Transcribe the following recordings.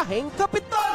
Biyaheng Kapitol!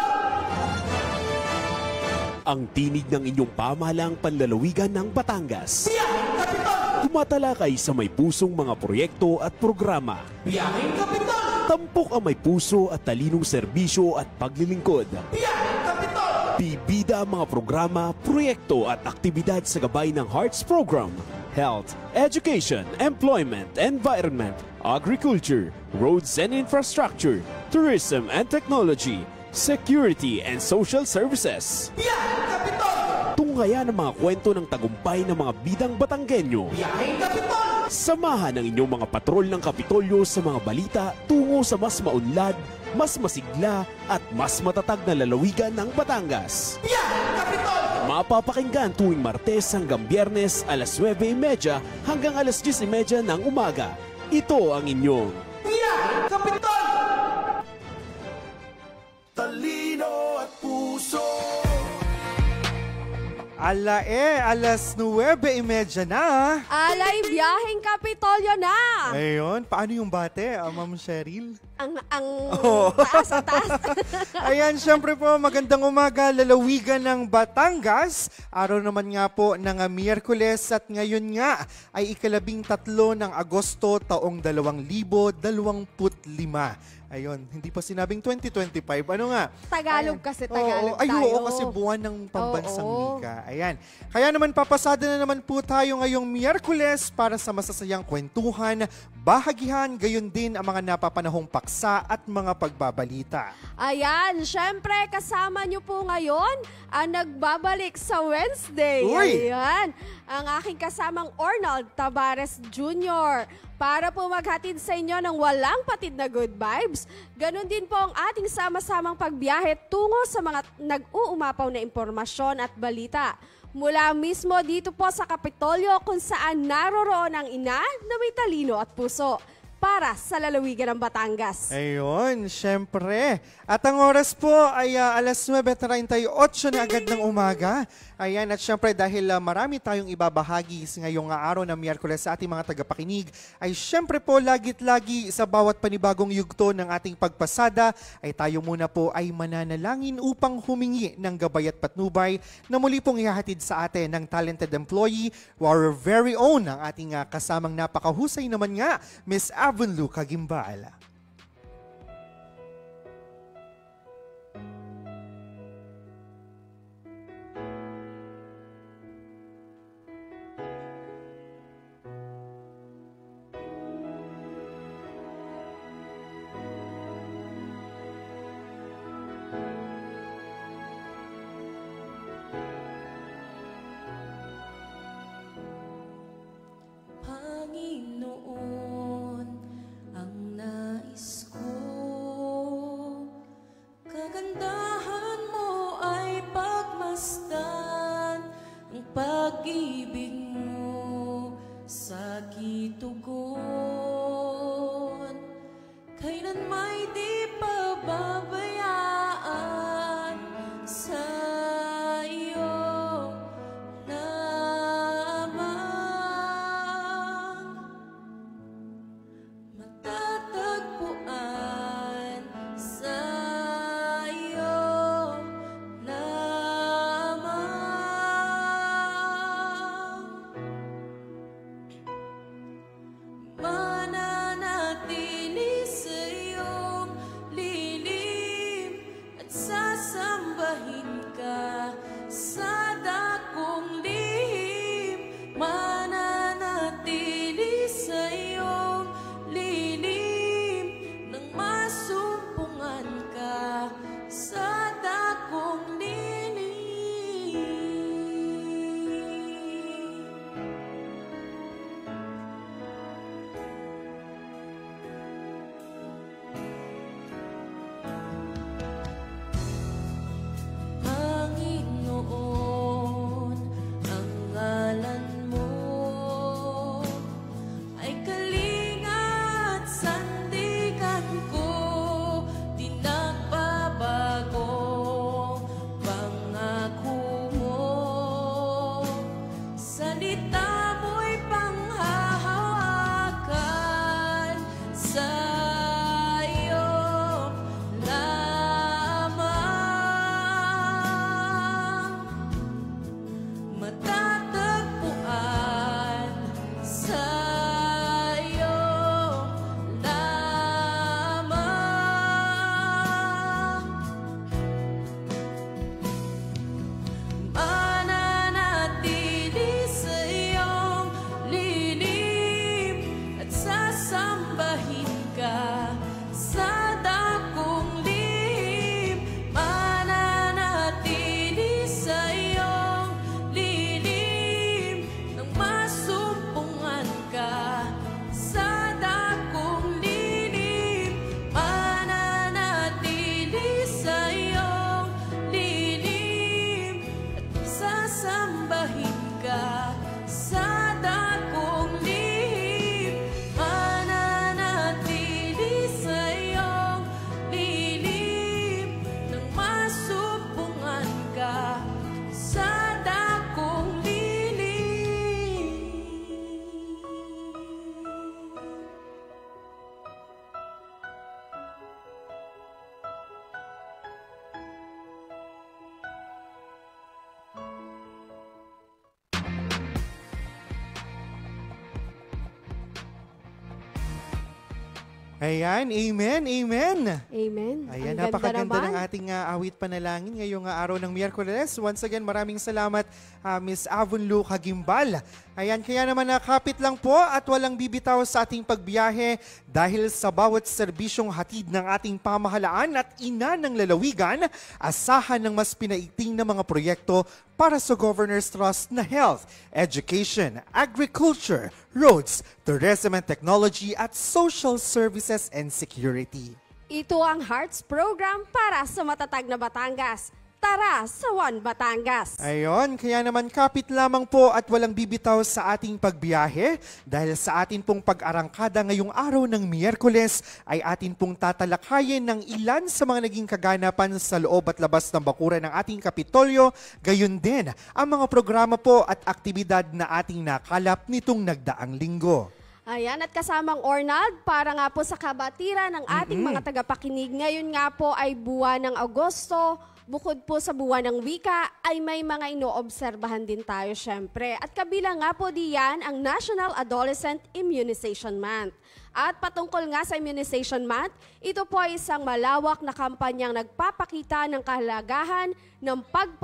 Ang tinig ng inyong pamahalaang panlalawigan ng Batangas. Biyaheng Kapitol! Tumatalakay sa may pusong mga proyekto at programa. Biyaheng Kapitol! Tampok ang may puso at talinong serbisyo at paglilingkod. Biyaheng Kapitol! Bibida ang mga programa, proyekto at aktibidad sa gabay ng Hearts Program. Health, Education, Employment, Environment, Agriculture, Roads and Infrastructure, Tourism and Technology, Security and Social Services. Biyaheng Kapitol! Tunghayan ang mga kwento ng tagumpay ng mga bidang Batanggenyo. Biyaheng Kapitol! Samahan ang inyong mga patrol ng Kapitolyo sa mga balita tungo sa mas maunlad, mas masigla at mas matatag na lalawigan ng Batangas. Biyaheng Kapitol! Mapapakinggan tuwing Martes hanggang Biyernes alas 9:30 hanggang alas 10:30 ng umaga. Ito ang inyong Biyaheng Kapitol! Talino at puso. Alas 9:30 na. Alay, Biyaheng Kapitolyo na! Ayun, paano yung bate, Ma'am Cheryl? Ang taas. Ayan, syempre po, magandang umaga, lalawigan ng Batangas. Araw naman nga po ng Miyerkules at ngayon nga ay ika-13 ng Agosto taong 2025. Ayun, hindi pa sinabing 2025. Ano nga? Tagalog kasi, Tagalog tayo. tayo. Oo, kasi buwan ng pambansang wika. Ayan. Kaya naman papasada na naman po tayo ngayong Miyerkules para sa masasayang kwentuhan, bahagihan, gayon din ang mga napapanahong paksa at mga pagbabalita. Ayan, syempre kasama nyo po ngayon ang nagbabalik sa Wednesday. Uy! Ayan, ang aking kasamang Ornald Tabares Jr. para po maghatid sa inyo ng walang patid na good vibes. Ganon din po ang ating sama-samang pagbiyahe tungo sa mga nag-uumapaw na impormasyon at balita. Mula mismo dito po sa Kapitolyo kung saan naroroon ang ina na may talino at puso para sa lalawigan ng Batangas. Ayun, syempre. At ang oras po ay alas 9:38 na agad ng umaga. Ayan, at syempre dahil marami tayong ibabahagi ngayong araw ng Miyerkules sa ating mga tagapakinig, ay syempre po lagit-lagi sa bawat panibagong yugto ng ating pagpasada, ay tayo muna po ay mananalangin upang humingi ng gabay at patnubay na muli pong ihahatid sa atin ng talented employee, our very own, ang ating kasamang napakahusay naman nga, Miss Avonlou Cagimbal. Panginoon, ang nais sasambahin ka sa dakong lihim, mananatili sa iyong lilim, nang masumpungan ka sa dakong lilim, mananatili sa iyong lilim, at sasambahin ka sa dakong lihim, mananatili sa iyong lilim, nang masumpungan ka sa dakong lilim. Ayan, amen, amen. Amen. Ayan, Ang ganda napakaganda naman. ng ating awit panalangin ngayong araw ng Miyerkules. Once again, maraming salamat, Miss Avon Lu Kagimbal. Ayan, kaya naman nakapit lang po at walang bibitaw sa ating pagbiyahe dahil sa bawat serbisyong hatid ng ating pamahalaan at ina ng lalawigan, asahan ng mas pinaiting na mga proyekto para sa Governor's Trust na health, education, agriculture, roads, tourism and technology at social services and security. Ito ang Hearts Program para sa matatag na Batangas. Tara sa One Batangas! Ayon, kaya naman kapit lamang po at walang bibitaw sa ating pagbiyahe dahil sa atin pong pag-arangkada ngayong araw ng Miyerkules ay atin pong tatalakayin ng ilan sa mga naging kaganapan sa loob at labas ng bakuran ng ating Kapitolyo, gayon din ang mga programa po at aktibidad na ating nakalap nitong nagdaang linggo. Ayan, at kasamang Ornald, para nga po sa kabatiran ng ating mga tagapakinig, ngayon nga po ay buwan ng Agosto. Bukod po sa buwan ng wika, ay may mga inoobserbahan din tayo syempre. At kabilang nga po diyan ang National Adolescent Immunization Month. At patungkol nga sa Immunization Month, ito po ay isang malawak na kampanyang nagpapakita ng kahalagahan ng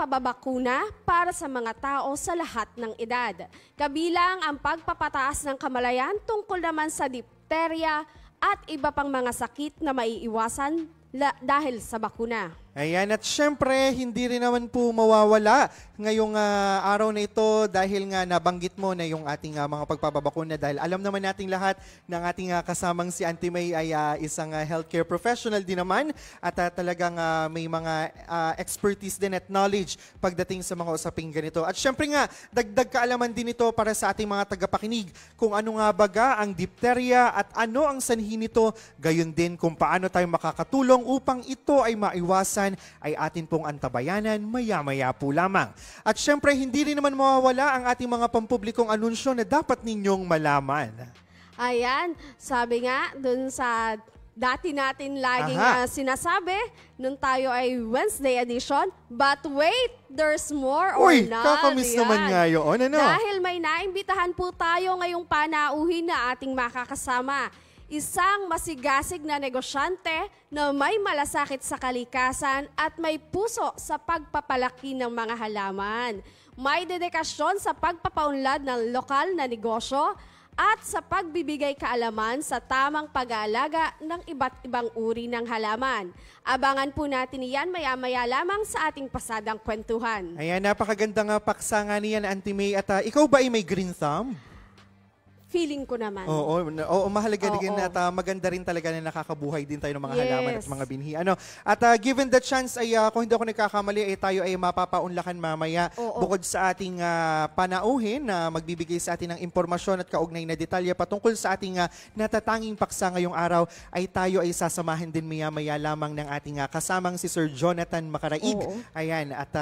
pagpababakuna para sa mga tao sa lahat ng edad. Kabilang ang pagpapataas ng kamalayan tungkol naman sa diphtheria at iba pang mga sakit na maiiwasan dahil sa bakuna. Ayan, at syempre, hindi rin naman po mawawala ngayong araw na ito dahil nga nabanggit mo na yung ating mga pagpapabakuna dahil alam naman nating lahat ng ating kasamang si Auntie May ay isang healthcare professional din naman at talagang may mga expertise din at knowledge pagdating sa mga usaping ganito. At syempre nga, dagdag kaalaman din ito para sa ating mga tagapakinig kung ano nga baga ang diphtheria at ano ang sanhi nito, gayon din kung paano tayo makakatulong upang ito ay maiwasan ay atin pong antabayanan maya-maya po lamang. At syempre, hindi rin naman mawawala ang ating mga pampublikong anunsyo na dapat ninyong malaman. Ayan, sabi nga dun sa dati natin laging sinasabi, nung tayo ay Wednesday edition, but wait, there's more or Uy, not. kakamiss Ayan. naman nga yun. Ano? Dahil may naimbitahan po tayo ngayong panauhin na ating makakasama. Isang masigasig na negosyante na may malasakit sa kalikasan at may puso sa pagpapalaki ng mga halaman. May dedikasyon sa pagpapaunlad ng lokal na negosyo at sa pagbibigay kaalaman sa tamang pag-aalaga ng iba't ibang uri ng halaman. Abangan po natin iyan maya-maya lamang sa ating pasadang kwentuhan. Ayan, napakagandang paksa nga niyan, Auntie May. At ikaw ba ay may green thumb? Feeling ko naman. Oo, mahalaga din Oo. at maganda rin talaga na nakakabuhay din tayo ng mga Yes. halaman at mga binhi. At given the chance ay kung hindi ako nagkakamali ay tayo ay mapapaunlakan mamaya Oo. bukod sa ating panauhin na magbibigay sa atin ng impormasyon at kaugnay na detalye patungkol sa ating natatanging paksa ngayong araw ay tayo ay sasamahin din maya-maya lamang ng ating kasamang si Sir Jonathan Macaraig. Oo. Ayan, at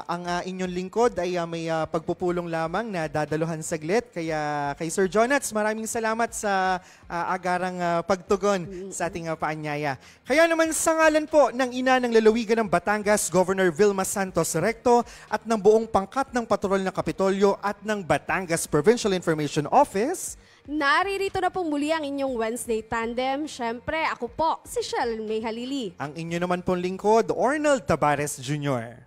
ang inyong lingkod ay may pagpupulong lamang na dadaluhan saglit. Kaya kay Sir Jonats, maraming salamat sa agarang pagtugon sa ating paanyaya. Kaya naman sa ngalan po ng ina ng lalawigan ng Batangas, Governor Vilma Santos Recto at ng buong pangkat ng Patrol ng Kapitolyo at ng Batangas Provincial Information Office, Naririto na po muli ang inyong Wednesday Tandem. Siyempre, ako po, si Shell May Halili. ang inyo naman pong lingkod, Ornald Tabares Jr.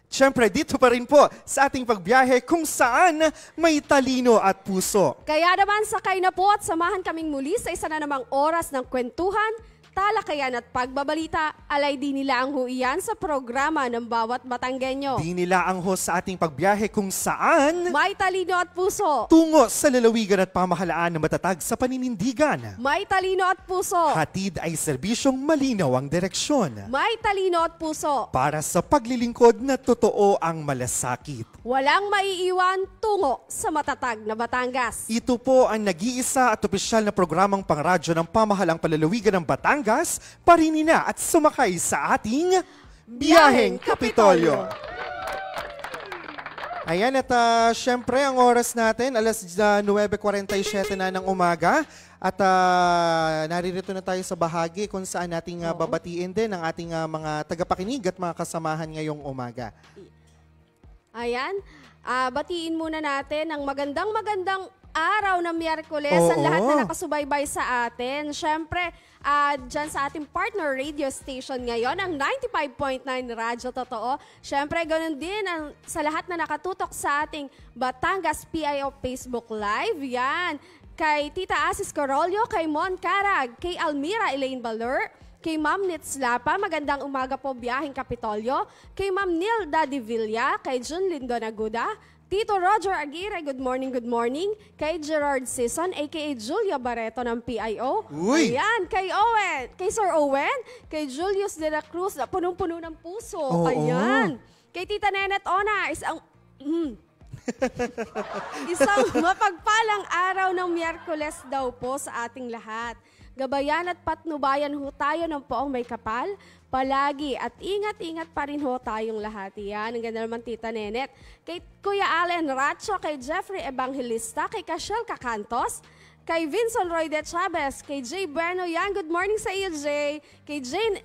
Siyempre, dito pa rin po sa ating pagbiyahe kung saan may talino at puso. Kaya naman sakay na po at samahan kaming muli sa isa na namang oras ng kwentuhan, talakayan at pagbabalita. Alay di nila ang huiyan sa programa ng bawat Batanggenyo. Di nila ang host sa ating pagbiyahe kung saan May talino at puso. tungo sa lalawigan at pamahalaan na matatag sa paninindigan. May talino at puso. Hatid ay serbisyong malinaw ang direksyon. May talino at puso. Para sa paglilingkod na totoo ang malasakit. Walang maiiwan tungo sa matatag na Batangas. Ito po ang nag-iisa at opisyal na programang pangradyo ng pamahalang palalawigan ng Batangas, parinina at sumakay sa ating Biyaheng Kapitolyo. Ayan at syempre ang oras natin, alas 9:47 na ng umaga. At naririto na tayo sa bahagi kung saan nating babatiin din ang ating mga tagapakinig at mga kasamahan ngayong umaga. Ayan, batiin muna natin ang magandang araw ng Miyerkules ang lahat na nakasubaybay sa atin. Siyempre, dyan sa ating partner radio station ngayon, ang 95.9 Radyo Totoo. Siyempre, ganun din sa lahat na nakatutok sa ating Batangas PIO Facebook Live. Yan, kay Tita Asis Corolio, kay Mon Carag, kay Almira Elaine Baler, kay Ma'am Nitz Lapa, magandang umaga po Biyaheng Kapitolyo. Kay Ma'am Nilda Divilla, kay Jun Lindo Naguda, Tito Roger Aguirre, good morning, good morning. Kay Gerard Sison, aka Julia Barreto ng PIO. Uy! Ayan, kay Owen, kay Sir Owen, kay Julius de la Cruz, punong-puno ng puso. Oo. Ayan. Kay Tita Nenet Ona, isang mapagpalang araw ng Miyerkules daw po sa ating lahat. Gabayan at patnubayan ho tayo ng poong may kapal, palagi at ingat-ingat pa rin ho tayong lahat. Yan, ang ganda naman Tita Nenet. Kay Kuya Allen Racho, kay Jeffrey Evangelista, kay Cashel Cacantos, kay Vincent Roy de Chavez, kay Jay Bueno, yan, good morning sa iyo Jay. Kay Jane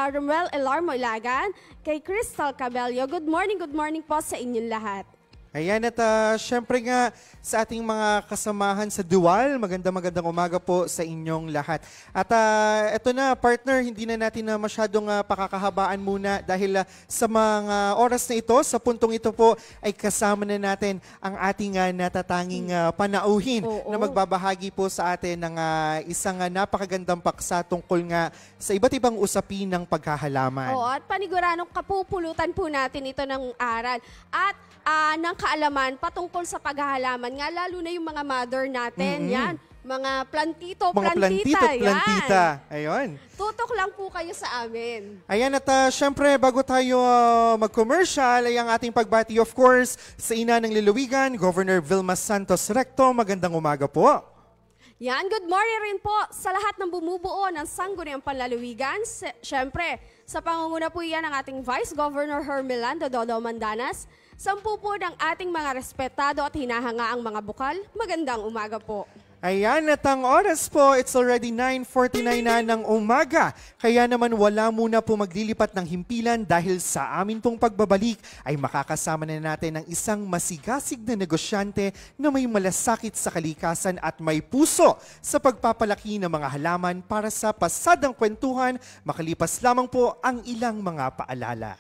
Romel Elarmo Ilagan, kay Crystal Cabello, good morning po sa inyong lahat. Ayan at syempre nga sa ating mga kasamahan sa Dual, magandang umaga po sa inyong lahat. At eto na partner, hindi na natin masyadong pakakahabaan muna dahil sa mga oras na ito, sa puntong ito po ay kasama na natin ang ating natatanging panauhin na magbabahagi po sa atin ng isang napakagandang paksa tungkol nga sa iba't ibang usapin ng paghahalaman. Oo, at paniguradong kapupulutan po natin ito ng aral. At ng kaalaman patungkol sa paghahalaman nga, lalo na yung mga mother natin, yan, mga plantita, plantita. Ayun. Tutok lang po kayo sa amin. Ayan at syempre bago tayo mag-commercial ay ang ating pagbati of course sa ina ng lalawigan, Governor Vilma Santos Recto. Magandang umaga po. Yan, good morning rin po sa lahat ng bumubuo ng Sangguniang Panlalawigan. Siyempre, sa pangunguna po yan ng ating Vice Governor Hermelando Dodo Mandanas. 10 po ng ating mga respetado at hinahangaang mga bukal. Magandang umaga po. Ayan at ang oras po, it's already 9:49 na ng umaga. Kaya naman wala muna po maglilipat ng himpilan dahil sa amin pong pagbabalik ay makakasama na natin ang isang masigasig na negosyante na may malasakit sa kalikasan at may puso sa pagpapalaki ng mga halaman para sa pasadang kwentuhan, makalipas lamang po ang ilang mga paalala.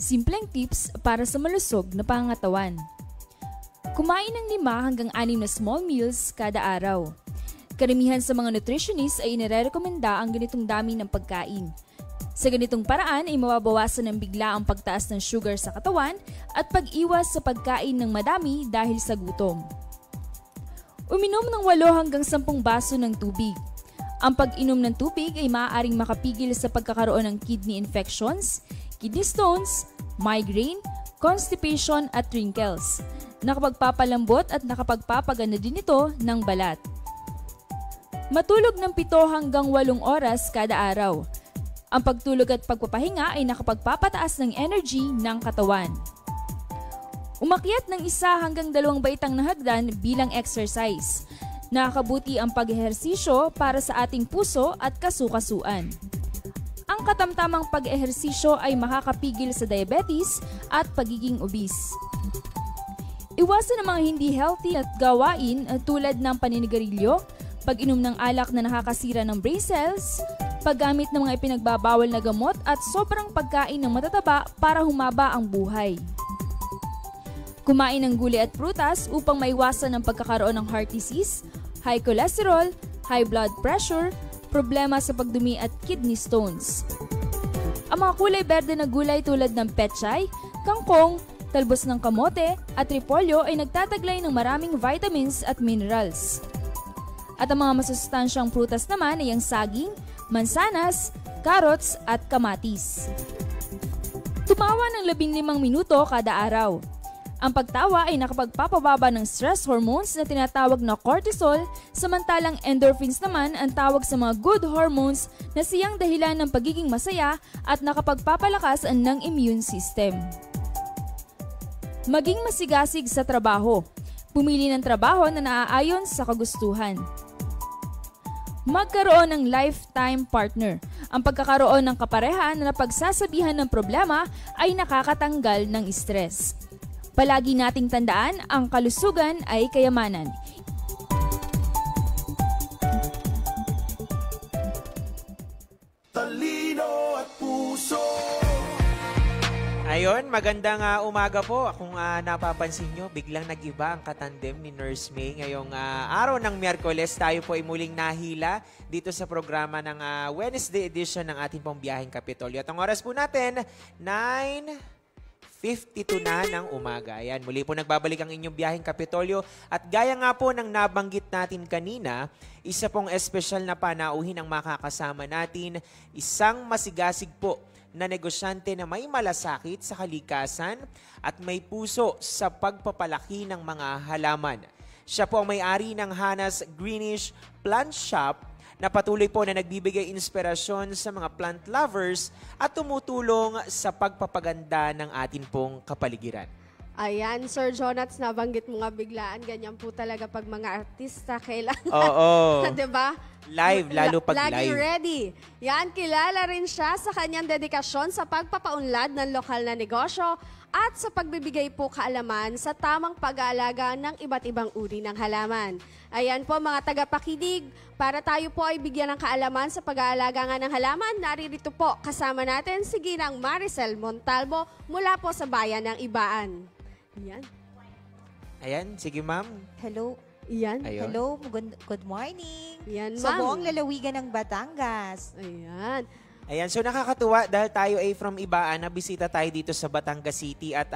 Simpleng tips para sa malusog na pangangatawan. Kumain ng 5 hanggang 6 na small meals kada araw. Karamihan sa mga nutritionists ay inirekomenda ang ganitong dami ng pagkain. Sa ganitong paraan ay mababawasan ng bigla ang pagtaas ng sugar sa katawan at pag-iwas sa pagkain ng madami dahil sa gutom. Uminom ng 8 hanggang 10 baso ng tubig. Ang pag-inom ng tubig ay maaaring makapigil sa pagkakaroon ng kidney infections, kidney stones, migraine, constipation at wrinkles. Nakapagpapalambot at nakapagpapaganda din ito ng balat. Matulog ng 7 hanggang 8 oras kada araw. Ang pagtulog at pagpapahinga ay nakapagpapataas ng energy ng katawan. Umakyat ng 1 hanggang 2 baitang na hagdan bilang exercise. Nakakabuti ang pag-ehersisyo para sa ating puso at kasukasuan. Ang katamtamang pag-ehersisyo ay makakapigil sa diabetes at pagiging obese. Iwasan ang mga hindi healthy at gawain tulad ng paninigarilyo, pag-inom ng alak na nakakasira ng brain cells, paggamit ng mga ipinagbabawal na gamot at sobrang pagkain ng matataba para humaba ang buhay. Kumain ng gulay at prutas upang maiwasan ang pagkakaroon ng heart disease, high cholesterol, high blood pressure, problema sa pagdumi at kidney stones. Ang mga kulay berde na gulay tulad ng pechay, kangkong, talbos ng kamote at repolyo ay nagtataglay ng maraming vitamins at minerals. At ang mga masustansyang prutas naman ay ang saging, mansanas, carrots at kamatis. Tumawa ng 15 minuto kada araw. Ang pagtawa ay nakapagpapababa ng stress hormones na tinatawag na cortisol, samantalang endorphins naman ang tawag sa mga good hormones na siyang dahilan ng pagiging masaya at nakapagpapalakas ng immune system. Maging masigasig sa trabaho. Pumili ng trabaho na naaayon sa kagustuhan. Magkaroon ng lifetime partner. Ang pagkakaroon ng kapareha na napagsasabihan ng problema ay nakakatanggal ng stress. Palagi nating tandaan, ang kalusugan ay kayamanan. Talino at puso. Ayun, magandang umaga po. Kung napapansin nyo, biglang nag-iba ang katandem ni Nurse May. Ngayong araw ng Miyerkules, tayo po ay muling nahila dito sa programa ng Wednesday edition ng ating pong biyaheng Kapitolyo. At ang oras po natin, 9:52 na ng umaga. Ayan, muli po nagbabalik ang inyong biyaheng Kapitolyo. At gaya nga po ng nabanggit natin kanina, isa pong espesyal na panauhin ang makakasama natin, isang masigasig po na negosyante na may malasakit sa kalikasan at may puso sa pagpapalaki ng mga halaman. Siya po ang may-ari ng Hannah's Greenish Plant Shop na patuloy po na nagbibigay inspirasyon sa mga plant lovers at tumutulong sa pagpapaganda ng atin pong kapaligiran. Ayan, Sir Jonats, nabanggit mo nga biglaan. Ganyan po talaga pag mga artista kailangan. Oo. Diba? Live, lalo pag Lagi live. ready. Yan, kilala rin siya sa kanyang dedikasyon sa pagpapaunlad ng lokal na negosyo at sa pagbibigay po kaalaman sa tamang pag-aalaga ng iba't ibang uri ng halaman. Ayan po mga tagapakinig, para tayo po ay bigyan ng kaalaman sa pag-aalaga nga ng halaman, naririto po kasama natin si Ginang Maricel Montalvo mula po sa bayan ng Ibaan. Yan. Ayan, sige ma'am. Hello. Yan. Ayun. Hello. Good morning. Yan, Sa ma'am. buong lalawigan ng Batangas. Ayan. Ayan, so nakakatuwa dahil tayo ay from Ibaan, nabisita tayo dito sa Batangas City at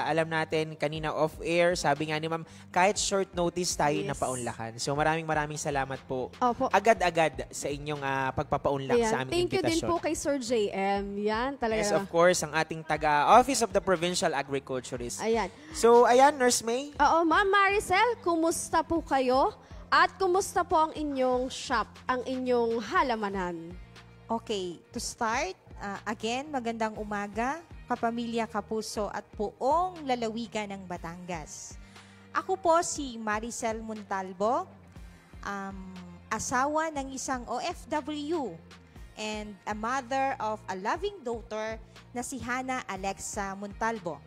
alam natin kanina off-air, sabi nga ni ma'am, kahit short notice tayo Yes. napaunlakan. So maraming salamat po. Opo. Agad-agad sa inyong pagpapaunlak Ayan. sa aming Thank you din imbitasyon. po kay Sir JM. Yan, talaga. Yes, of course, ang ating taga-Office of the Provincial Agriculturist. Ayan. So, ayan, Nurse May. Oo, Ma'am Maricel, kumusta po kayo? At kumusta po ang inyong shop, ang inyong halamanan? Okay, to start, again, magandang umaga, kapamilya, kapuso at buong lalawigan ng Batangas. Ako po si Maricel Montalvo, asawa ng isang OFW and a mother of a loving daughter na si Hannah Alexa Montalvo.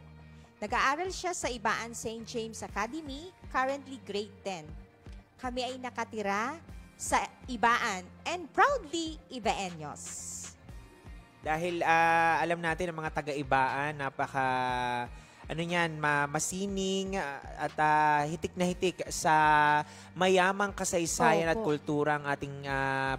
Nag-aaral siya sa Ibaan St. James Academy, currently grade 10. Kami ay nakatira sa Ibaan and proudly Ibaeños. Dahil alam natin ang mga taga-Ibaan, masining at hitik na hitik sa mayamang kasaysayan at Opo. kultura ang ating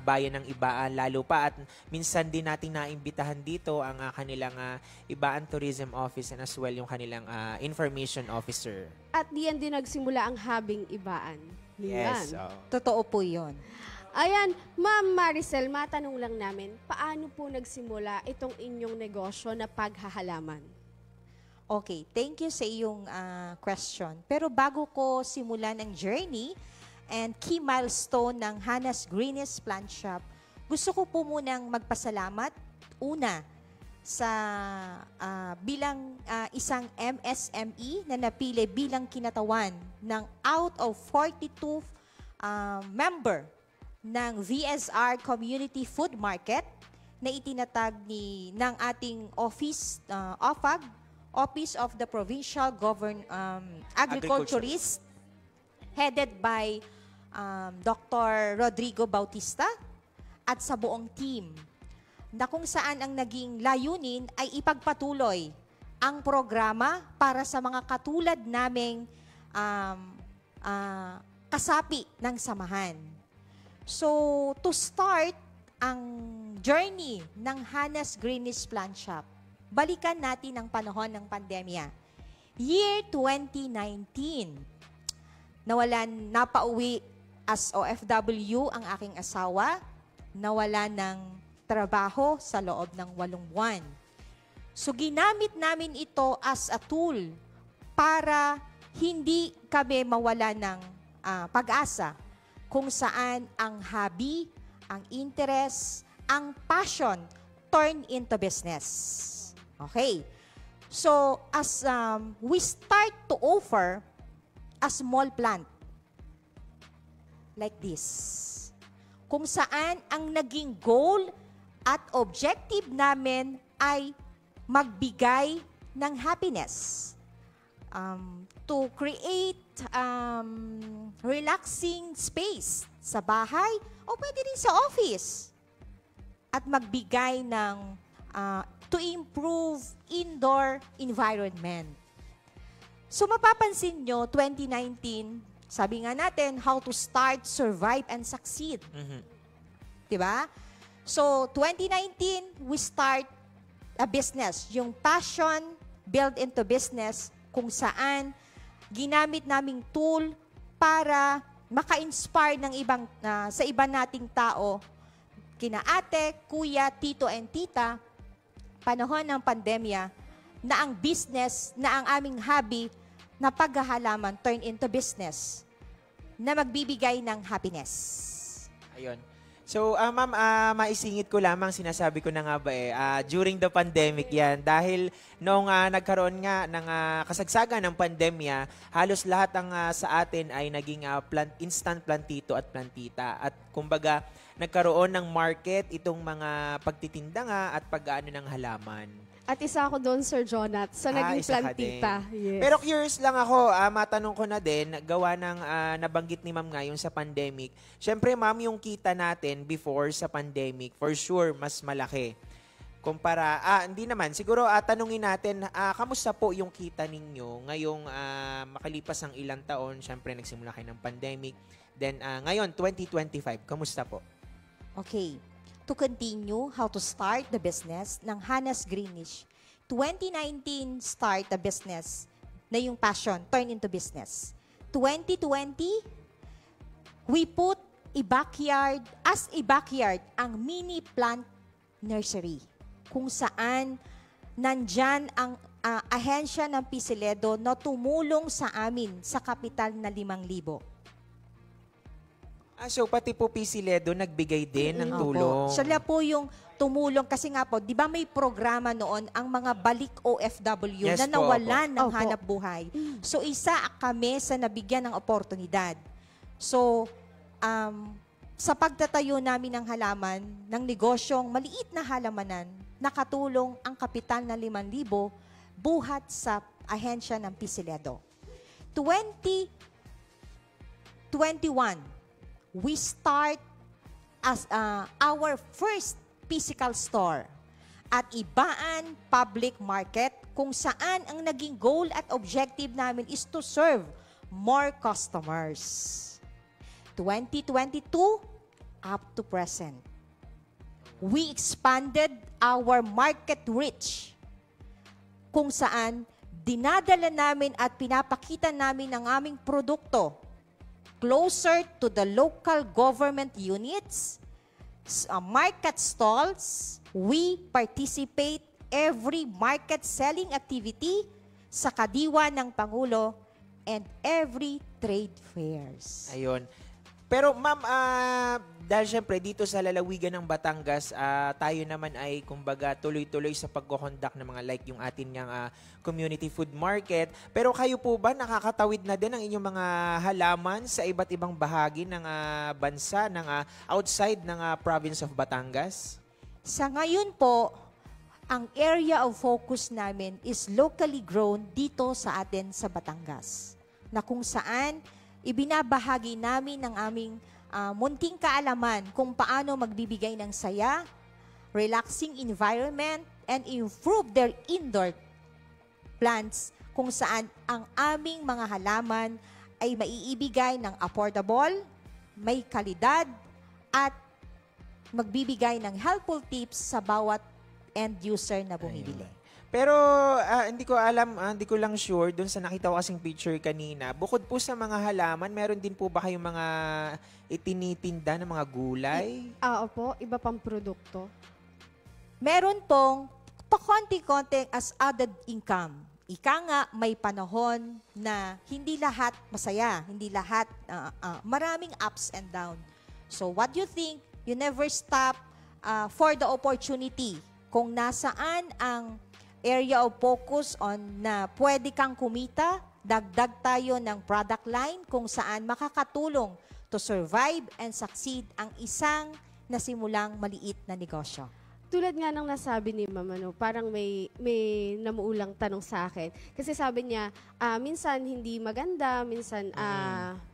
bayan ng Ibaan. Lalo pa at minsan din nating naimbitahan dito ang kanilang Ibaan Tourism Office and as well yung kanilang information officer. At diyan din nagsimula ang Habing Ibaan. Yes. Yan. Totoo po yun. Ayan, Ma'am Maricel, matanong lang namin, paano po nagsimula itong inyong negosyo na paghahalaman? Okay, thank you sa iyong question. Pero bago ko simulan ang journey and key milestone ng Hannah's Greenish Plant Shop, gusto ko po munang magpasalamat una sa bilang isang MSME na napili bilang kinatawan ng out of 42 member ng VSR Community Food Market na itinatag ng ating office, OFAG, Office of the Provincial Agriculturist, headed by Dr. Rodrigo Bautista, at sa buong team na kung saan ang naging layunin ay ipagpatuloy ang programa para sa mga katulad naming kasapi ng samahan. So, to start ang journey ng Hannah's Greenish Plant Shop, balikan natin ang panahon ng pandemya. Year 2019, napauwi as OFW ang aking asawa, nawala ng trabaho sa loob ng 8 buwan. So ginamit namin ito as a tool para hindi kami mawala ng pag-asa kung saan ang hobby, ang interest, ang passion turn into business. Okay. So as we start to offer a small plant like this, kung saan ang naging goal at objective namin ay magbigay ng happiness, to create relaxing space sa bahay o pwede rin sa office, at magbigay ng to improve indoor environment. So mapapansin nyo, 2019, sabi nga natin, how to start, survive, and succeed. Diba? So 2019, we start a business. Yung passion build into business kung saan ginamit naming tool para maka-inspire ng sa iba nating tao, kina ate, kuya, tito, and tita, panahon ng pandemya, na ang business, na ang aming hobby na paghahalaman turn into business na magbibigay ng happiness. Ayun. So, ma'am, maisingit ko lamang, sinasabi ko na nga ba during the pandemic yan, dahil nung nagkaroon nga ng kasagsagan ng pandemya, halos lahat ng sa atin ay naging instant plantito at plantita. At kumbaga, nagkaroon ng market itong mga pagtitinda nga at pag-aano ng halaman. At isa ako doon, Sir Jonat, sa naging Isa ka plantita. din. Yes. Pero curious lang ako, matanong ko na din, gawa ng nabanggit ni ma'am nga yung sa pandemic. Siyempre ma'am, yung kita natin before sa pandemic, for sure, mas malaki. Kumpara, hindi naman, siguro tanungin natin, kamusta po yung kita ninyo ngayong makalipas ang ilang taon, siyempre nagsimula kayo ng pandemic, then ngayon, 2025, kamusta po? Okay. To continue how to start the business ng Hannah's Greenish. 2019, start the business na yung passion, turn into business. 2020, we put as a backyard ang mini plant nursery, kung saan nandyan ang ahensya ng Pisiledo na tumulong sa amin sa kapital na 5,000. So pati po Pisiledo nagbigay din ng tulong. Sila po yung tumulong kasi nga po, di ba may programa noon ang mga balik OFW Yes na po, nawalan ng Opo. hanap buhay. So isa kami sa nabigyan ng oportunidad. So sa pagtatayo namin ng halaman, ng negosyong maliit na halamanan, nakatulong ang kapital na 5,000 buhat sa ahensya ng Pisiledo. 2021, we start as our first physical store at Ibaan Public Market, kung saan ang naging goal at objective namin is to serve more customers. 2022 up to present, we expanded our market reach, kung saan dinadala namin at pinapakita namin ang aming produkto closer to the local government units, market stalls. We participate every market selling activity sa kadiwa ng Pangulo and every trade fairs. Ayun. Pero ma'am, dahil syempre dito sa lalawigan ng Batangas, tayo naman ay kumbaga tuloy-tuloy sa pagko-conduct ng mga like yung atin niyang community food market. Pero kayo po ba nakakatawid na din ang inyong mga halaman sa iba't ibang bahagi ng bansa, ng outside ng province of Batangas? Sa ngayon po, ang area of focus namin is locally grown dito sa atin sa Batangas, na kung saan ibinabahagi namin ng aming munting kaalaman kung paano magbibigay ng saya, relaxing environment, and improve their indoor plants kung saan ang aming mga halaman ay maiibigay ng affordable, may kalidad, at magbibigay ng helpful tips sa bawat end user na bumibili. Pero hindi ko alam, hindi ko lang sure dun sa nakita ko kasing picture kanina. Bukod po sa mga halaman, meron din po ba kayong mga itinitinda ng mga gulay? Opo, iba pang produkto. Meron pong pakonti-konti as added income. Ika nga, may panahon na hindi lahat masaya, hindi lahat, maraming ups and down. So what you think, you never stop for the opportunity. Kung nasaan ang area of focus on na pwede kang kumita, dagdag tayo ng product line kung saan makakatulong to survive and succeed ang isang nasimulang maliit na negosyo. Tulad nga ng nasabi ni Ma'am, parang may namuulang tanong sa akin. Kasi sabi niya, minsan hindi maganda, minsan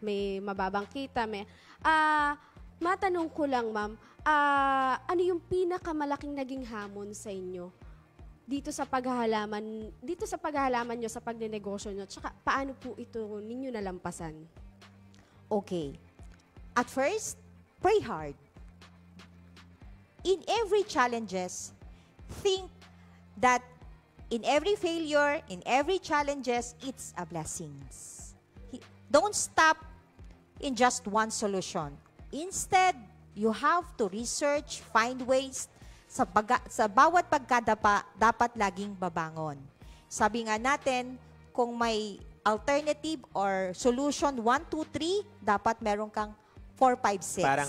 may mababang kita. Matanong ko lang, Ma'am, ano yung pinakamalaking naging hamon sa inyo dito sa paghahalaman nyo, sa pagnenegosyo nyo, tsaka paano po ito ninyo nalampasan? Okay. At first, pray hard. In every challenges, think that in every failure, in every challenges, it's a blessings. Don't stop in just one solution. Instead, you have to research, find ways. Sa bawat pagkadapa, dapat laging babangon. Sabi nga natin, kung may alternative or solution 1, 2, 3, dapat meron kang 4, 5, 6. Parang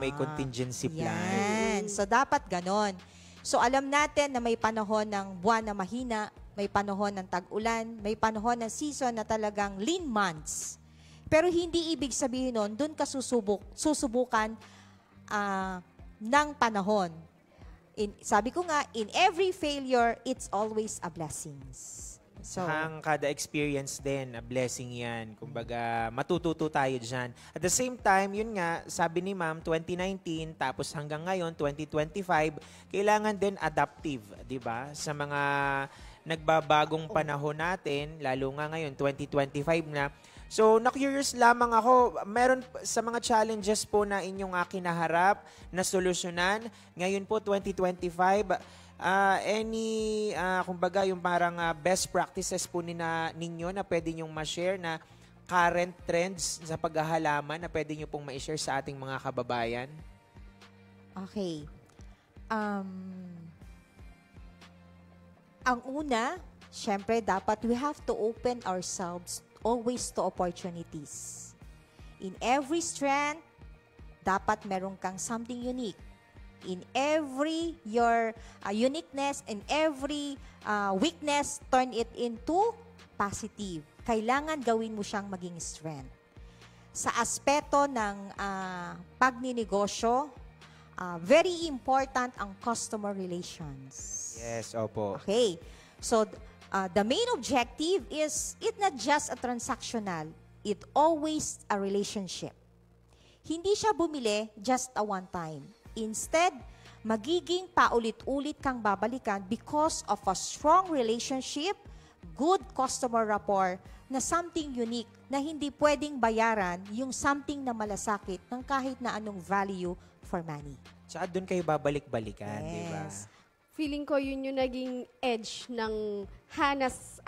may contingency plan. Yan. So, dapat ganon. So, alam natin na may panahon ng buwan na mahina, may panahon ng tag-ulan, may panahon ng season na talagang lean months. Pero hindi ibig sabihin nun, dun ka susubukan ng panahon. Sabi ko nga, in every failure, it's always a blessings. So, ang kada experience din, a blessing yan. Kumbaga, matututo tayo dyan. At the same time, yun nga, sabi ni Ma'am, 2019, tapos hanggang ngayon, 2025, kailangan din adaptive, di ba? Sa mga nagbabagong panahon natin, lalo nga ngayon, 2025 na. So, na-curious lamang ako, meron sa mga challenges po na inyong kinaharap, na solusyonan, ngayon po, 2025, kumbaga yung parang best practices po ninyo na pwede nyong ma-share na current trends sa paghahalaman na pwede nyo pong ma-share sa ating mga kababayan? Okay. Ang una, syempre dapat we have to open ourselves always to opportunities. In every strength, dapat meron kang something unique. In every your uniqueness, in every weakness, turn it into positive. Kailangan gawin mo siyang maging strength. Sa aspeto ng pagninegosyo, very important ang customer relations. Yes, opo. Okay. So, the main objective is it not just a transactional, it always a relationship. Hindi siya bumili just a one time. Instead, magiging paulit-ulit kang babalikan because of a strong relationship, good customer rapport, na something unique na hindi pwedeng bayaran yung something na malasakit ng kahit na anong value for money. Tsaka doon kayo babalik-balikan, di ba? Feeling ko yun yung naging edge ng Hannah's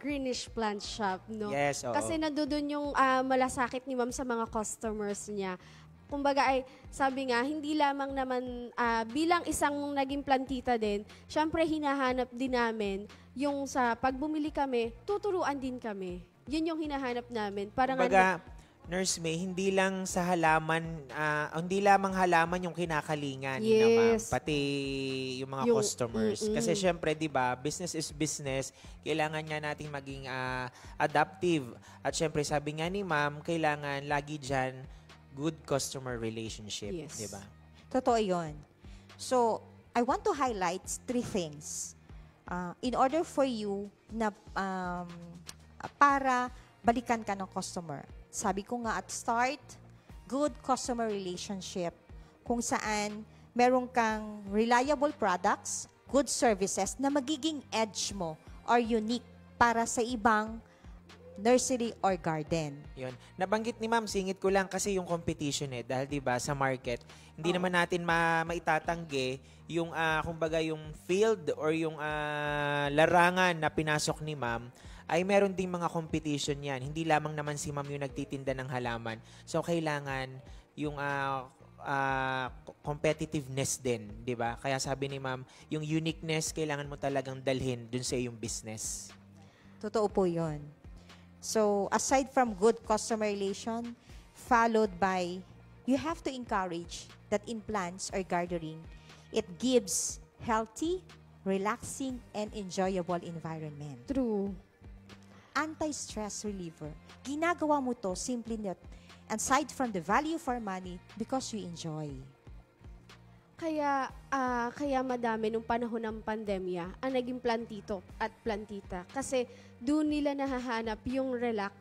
Greenish Plant Shop, no? Yes, oo. Kasi nandoon yung malasakit ni Ma'am sa mga customers niya. Kumbaga ay, sabi nga, hindi lamang naman bilang isang naging plantita din, syempre hinahanap din namin yung sa pag bumili kami, tuturuan din kami. Yun yung hinahanap namin. Parang kumbaga, Nurse May, hindi lang sa halaman, hindi lamang halaman yung kinakalingan ni Ma'am, pati yung mga customers. Kasi syempre, di ba, business is business. Kailangan nga nating maging adaptive. At syempre, sabi nga ni Ma'am, kailangan lagi dyan good customer relationship, di ba? Totoo yun. So, I want to highlight 3 things. In order for you na para balikan ka ng customer. Sabi ko nga at start, good customer relationship kung saan meron kang reliable products, good services na magiging edge mo or unique para sa ibang nursery or garden. Yun. Nabanggit ni Ma'am, singit ko lang kasi yung competition dahil 'di ba sa market, hindi naman natin maitatanggi yung kumbaga yung field or yung larangan na pinasok ni Ma'am ay meron ding mga competition yan. Hindi lamang naman si Ma'am yung nagtitinda ng halaman. So kailangan yung competitiveness din, 'di ba? Kaya sabi ni Ma'am, yung uniqueness kailangan mo talagang dalhin dun sa iyong business. Totoo po yun. So, aside from good customer relation, followed by, you have to encourage that in plants or gardening, it gives healthy, relaxing, and enjoyable environment. True. Anti-stress reliever. Ginagawa mo to simply not, aside from the value for money, because you enjoy. Kaya madami nung panahon ng pandemya ang naging plantito at plantita. Kasi doon nila nahahanap yung relax.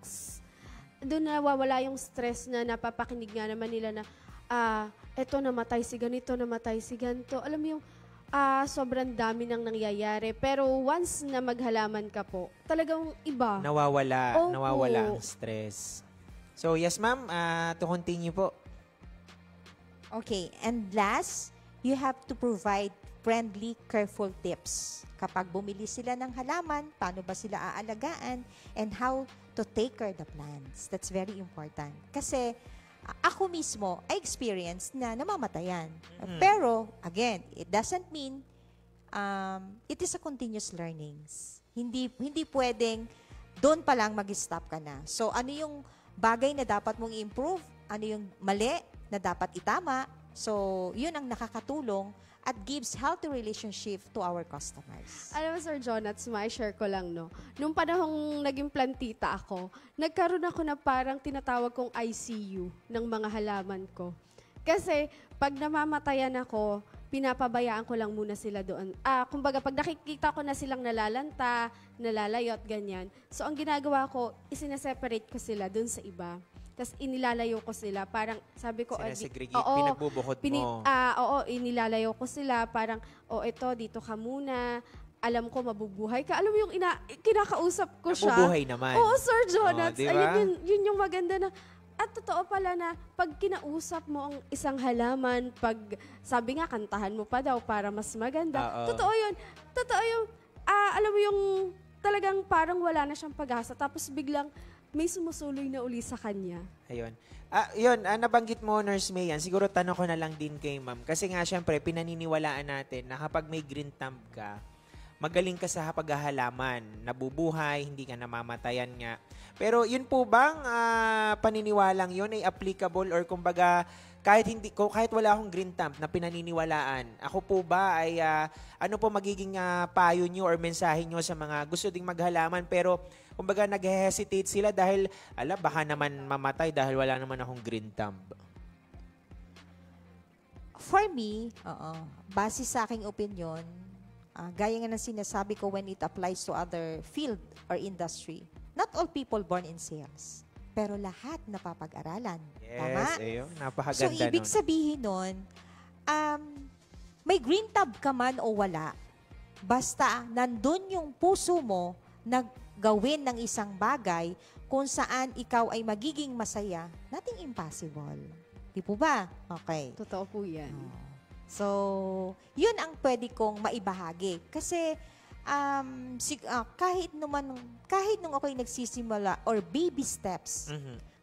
Doon nawawala yung stress na napapakinig nga naman nila na eto namatay si ganito, namatay si ganito. Alam mo yung sobrang dami nang nangyayari. Pero once na maghalaman ka po, talagang iba. Opo. Nawawala ang stress. So yes ma'am, to continue po. Okay, and last, you have to provide friendly, careful tips. Kapag bumili sila ng halaman, paano ba sila aalagaan, and how to take care of the plants. That's very important. Kasi ako mismo, I experienced na namamatayan. Pero, again, it doesn't mean it is a continuous learnings. Hindi pwedeng doon pa lang mag-stop ka na. So, ano yung bagay na dapat mong i-improve? Ano yung mali na dapat itama? So, yun ang nakakatulong at gives healthy relationship to our customers. Alam mo, Sir Jonats, share ko lang, no? Nung panahong naging plantita ako, nagkaroon ako na parang tinatawag kong ICU ng mga halaman ko. Kasi, pag namamatayan ako, pinapabayaan ko lang muna sila doon. Kumbaga, pag nakikita ko na silang nalalanta, nalalayot, ganyan. So, ang ginagawa ko, isinaseparate ko sila doon sa iba. Tapos inilalayo ko sila, parang sabi ko, Sinasegregate, pinagbubuhod mo. Oo, inilalayo ko sila, parang, ito, dito ka muna, alam ko mabubuhay ka. Alam mo yung kinakausap ko siya. Mabubuhay naman. Oo, Sir Jonats. Diba? Yun yung maganda na, at totoo pala na, pag kinausap mo ang isang halaman, pag, sabi nga, kantahan mo pa daw para mas maganda. Totoo yun. Totoo yung, alam mo yung, talagang parang wala na siyang pag-asa. Tapos biglang, may sumusuloy na uli sa kanya. Ayun. Nabanggit mo, Nurse May, yan. Siguro tanong ko na lang din kay Ma'am. Kasi nga, syempre, pinaniniwalaan natin na kapag may green thumb ka, magaling ka sa paghahalaman, nabubuhay, hindi ka namamatayan nga. Pero yun po bang paniniwalang yun ay applicable or kumbaga, kahit wala akong green thumb na pinaniniwalaan, ako po ba ay ano po magiging payo nyo or mensahe nyo sa mga gusto ding maghalaman pero kumbaga nag-hesitate sila dahil baka naman mamatay dahil wala naman akong green thumb? For me, base sa aking opinion, gaya nga ng sinasabi ko when it applies to other field or industry, not all people born in sales. Pero lahat napapag-aralan. Yes, Tama? Ayun, napakaganda So, ibig nun. sabihin nun, may green tab ka man o wala, basta nandun yung puso mo na gawin ng isang bagay kung saan ikaw ay magiging masaya, nothing impossible. Di po ba? Okay. Totoo po yan. So, yun ang pwede kong maibahagi. Kasi, kahit nung ako'y nagsisimula or baby steps,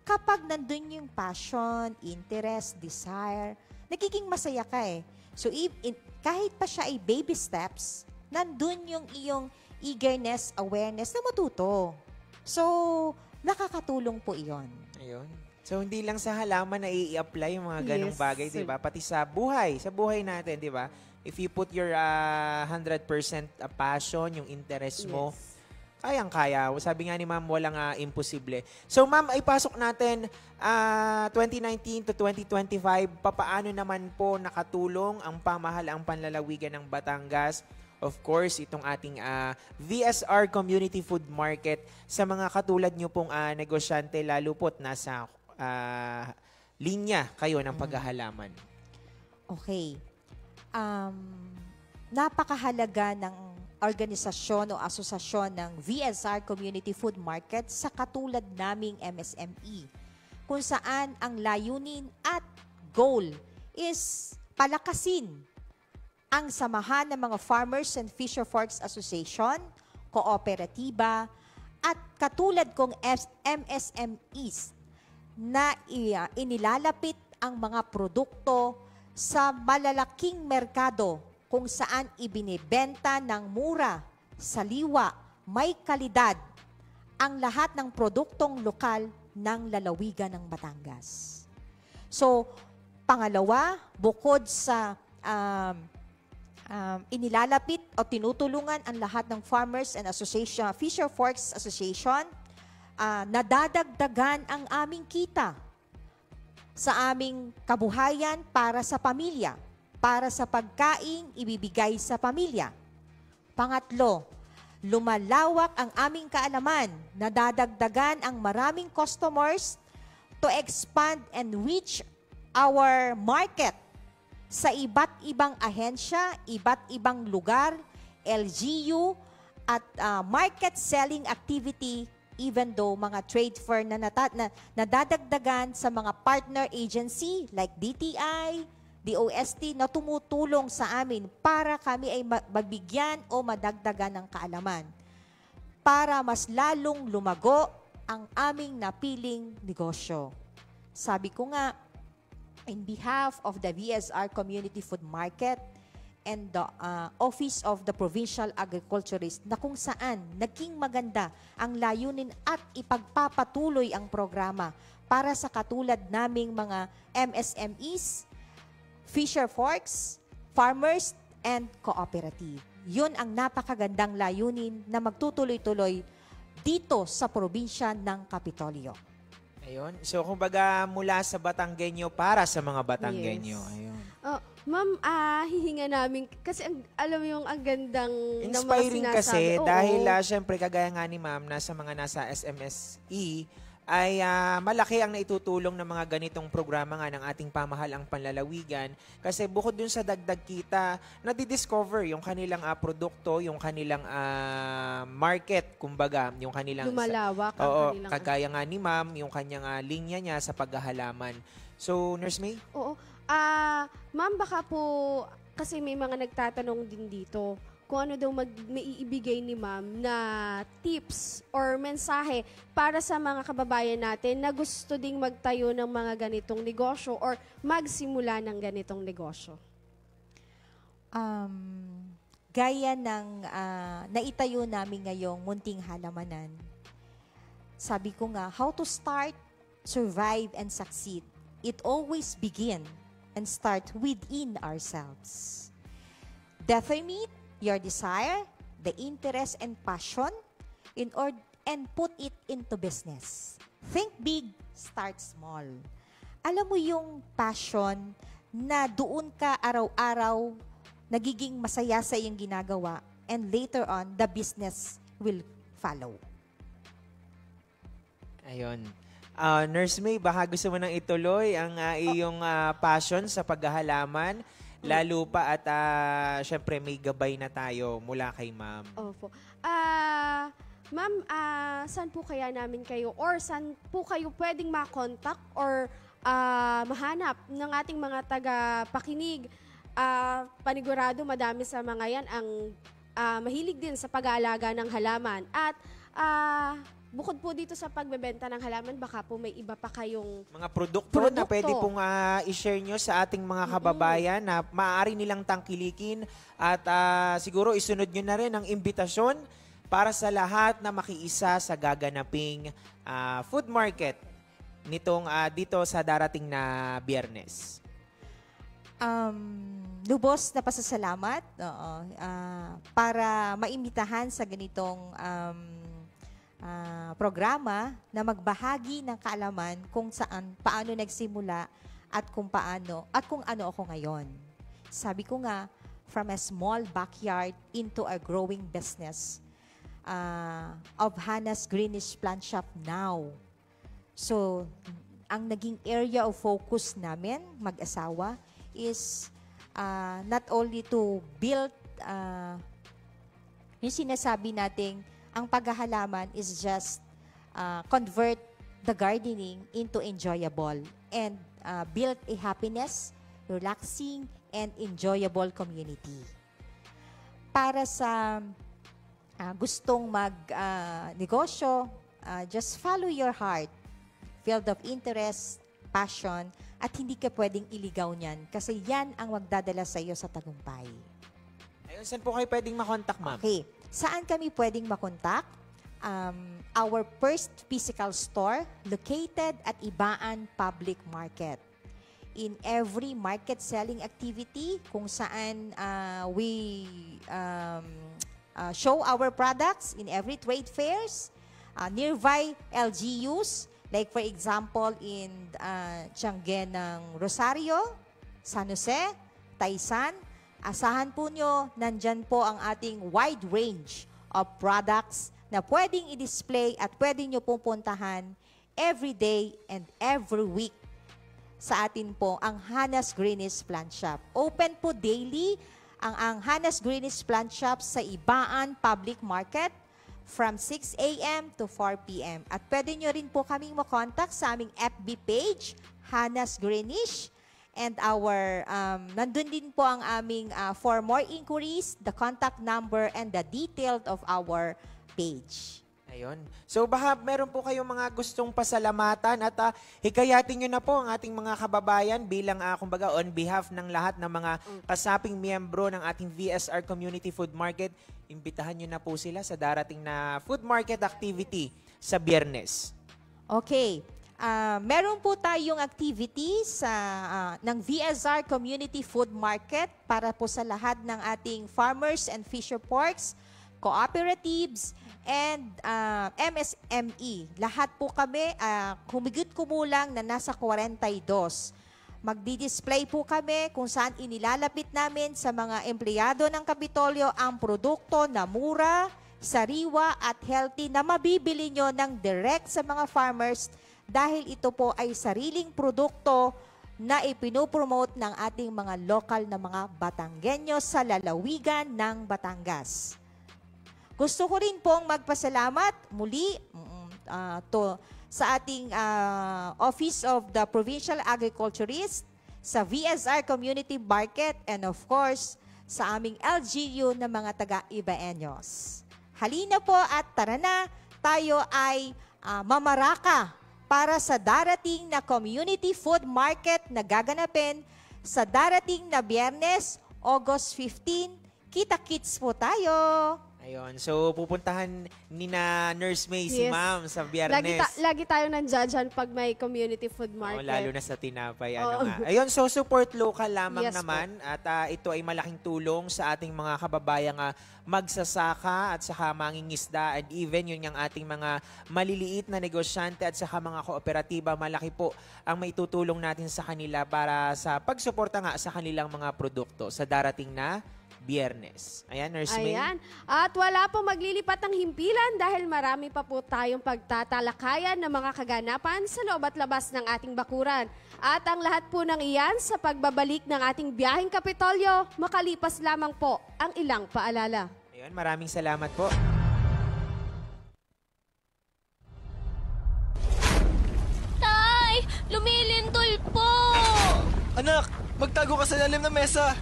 kapag nandun yung passion, interest, desire, nagiging masaya ka eh. So, kahit pa siya ay baby steps, nandun yung iyong eagerness, awareness na matuto. So, nakakatulong po iyon. Ayun. So, hindi lang sa halaman na i-apply yung mga ganong Yes, bagay, sir. di ba? Pati sa buhay natin, di ba? If you put your 100% passion, yung interest mo, kayang-kaya. Sabi nga ni Ma'am, walang imposible. So, Ma'am, ay pasok natin 2019 to 2025. Papaano naman po nakatulong ang pamahalaang panlalawigan ng Batangas? Of course, itong ating VSR Community Food Market sa mga katulad nyo pong negosyante, lalo po't nasa linya kayo ng paghahalaman? Okay. Napakahalaga ng organisasyon o asosasyon ng VSR Community Food Market sa katulad naming MSME, kung saan ang layunin at goal is palakasin ang samahan ng mga Farmers and Fisher Folks Association, kooperatiba, at katulad kong MSMEs na inilalapit ang mga produkto sa malalaking merkado kung saan ibinibenta ng mura, saliwa, may kalidad ang lahat ng produktong lokal ng lalawigan ng Batangas. So, pangalawa, bukod sa inilalapit o tinutulungan ang lahat ng Farmers and Association, Fisher Folks Association, nadadagdagan ang aming kita sa aming kabuhayan para sa pamilya, para sa pagkaing ibibigay sa pamilya. Pangatlo, lumalawak ang aming kaalaman, nadadagdagan ang maraming customers to expand and reach our market sa iba't ibang ahensya, iba't ibang lugar, LGU, at market selling activity, even though mga trade fair na nadadagdagan sa mga partner agency like DTI, DOST na tumutulong sa amin para kami ay magbigyan o madagdagan ng kaalaman para mas lalong lumago ang aming napiling negosyo. Sabi ko nga, in behalf of the VSR Community Food Market and the Office of the Provincial Agriculturist, na kung saan naging maganda ang layunin at ipagpapatuloy ang programa para sa katulad naming mga MSMEs, Fisher Folks, Farmers, and Cooperative. Yun ang napakagandang layunin na magtutuloy-tuloy dito sa probinsya ng Kapitolyo. Ayun. So, kumbaga, mula sa Batanggenyo para sa mga Batanggenyo. Yes. Ayun. Oh, ma'am, hihinga namin, kasi alam mo yung ang gandang ng mga Inspiring sinasabi. kasi Oo. dahil syempre kagaya nga ni ma'am nasa mga nasa SMSE ay malaki ang naitutulong ng mga ganitong programa nga ng ating pamahalang panlalawigan kasi bukod dun sa dagdag kita, nadidiscover yung kanilang produkto, yung kanilang market, kumbaga, yung kanilang Lumalawak ang oo, kanilang... kagaya nga ni ma'am, yung kanyang linya niya sa paghahalaman. So, Nurse May? Oo. Ma'am, baka po, kasi may mga nagtatanong din dito, kung ano daw maiibigay ni ma'am na tips or mensahe para sa mga kababayan natin na gusto ding magtayo ng mga ganitong negosyo or magsimula ng ganitong negosyo. Gaya ng naitayo namin ngayong munting halamanan, sabi ko nga, how to start, survive, and succeed. It always begin and start within ourselves. Determine your desire, the interest and passion and put it into business. Think big, start small. Alam mo yung passion na doon ka araw-araw nagiging masaya sa iyong ginagawa and later on, the business will follow. Ayun. Nurse May, baka gusto mo nang ituloy ang iyong passion sa paghahalaman, lalo pa at syempre may gabay na tayo mula kay ma'am. Opo. Ma'am, saan po kaya namin kayo or saan po kayo pwedeng makontak or mahanap ng ating mga taga-pakinig? Panigurado madami sa mga yan ang mahilig din sa pag-aalaga ng halaman. At bukod po dito sa pagbebenta ng halaman, baka po may iba pa kayong Mga produkto na pwede pong i-share nyo sa ating mga kababayan na maaari nilang tangkilikin at siguro isunod nyo na rin ang imbitasyon para sa lahat na makiisa sa gaganaping food market nitong dito sa darating na Biyernes. Lubos na pasasalamat para maimbitahan sa ganitong programa na magbahagi ng kaalaman kung saan, paano nagsimula at kung paano at kung ano ako ngayon. Sabi ko nga, from a small backyard into a growing business of Hannah's Greenish Plant Shop now. So, ang naging area of focus namin, mag-asawa, is not only to build, yung sinasabi nating, ang paghahalaman is just convert the gardening into enjoyable and build a happiness, relaxing, and enjoyable community. Para sa gustong mag-negosyo, just follow your heart, field of interest, passion, at hindi ka pwedeng iligaw niyan kasi yan ang magdadala sa iyo sa tagumpay. Ayun, saan po kayo pwedeng makontak, ma'am? Okay. Saan kami pwedeng makontak? Our first physical store located at Ibaan Public Market. In every market selling activity kung saan we show our products in every trade fairs, nearby LGUs, like for example in Tiangge ng Rosario, San Jose, Taysan. Asahan po nyo, nandyan po ang ating wide range of products na pwedeng i-display at pwedeng nyo pupuntahan every day and every week sa atin po ang Hannah's Greenies Plant Shop. Open po daily ang Hannah's Greenies Plant Shop sa Ibaan Public Market from 6 a.m. to 4 p.m. At pwede nyo rin po kaming makontak sa aming FB page, Hannah's Greenish. And nandun din po ang aming, for more inquiries, the contact number and the details of our page. Ayun. So baka meron po kayong mga gustong pasalamatan at hikayatin nyo na po ang ating mga kababayan bilang kumbaga on behalf ng lahat ng mga kasaping miyembro ng ating VSR Community Food Market. Imbitahan nyo na po sila sa darating na food market activity sa Biyernes. Okay. Meron po tayong activities ng VSR Community Food Market para po sa lahat ng ating farmers and fisher porks, cooperatives, and MSME. Lahat po kami, humigit-kumulang na nasa 42. Magdi-display po kami kung saan inilalapit namin sa mga empleyado ng Kapitolyo ang produkto na mura, sariwa at healthy na mabibili nyo ng direct sa mga farmers dahil ito po ay sariling produkto na ipinopromote ng ating mga lokal na mga Batanggenyo sa lalawigan ng Batangas. Gusto ko rin pong magpasalamat muli sa ating Office of the Provincial Agriculturist, sa VSR Community Market, and of course, sa aming LGU na mga taga-Ibaeños. Halina po at tara na, tayo ay mamaraka para sa darating na Community Food Market na gaganapin sa darating na Biyernes, August 15. Kita-kits po tayo! Ayun. So, pupuntahan ni na Nurse May si Yes. Ma'am sa Biyernes. Lagi tayo nandyan dyan pag may community food Oo, market. lalo na sa tinapay. Oo. Ayun, so support local lamang Yes, naman. At ito ay malaking tulong sa ating mga kababayang magsasaka at saka mangingisda. And even yun yung ating mga maliliit na negosyante at saka mga kooperatiba. Malaki po ang maitutulong natin sa kanila para sa pagsuporta nga sa kanilang mga produkto sa darating na Biyernes. Ayan, Nurse May. Ayan. At wala pong maglilipat ng himpilan dahil marami pa po tayong pagtatalakayan ng mga kaganapan sa loob at labas ng ating bakuran. At ang lahat po ng iyan sa pagbabalik ng ating biyaheng Kapitolyo, makalipas lamang po ang ilang paalala. Ayun, maraming salamat po. Tay! Lumilindol po! Anak, magtago ka sa lalim ng mesa.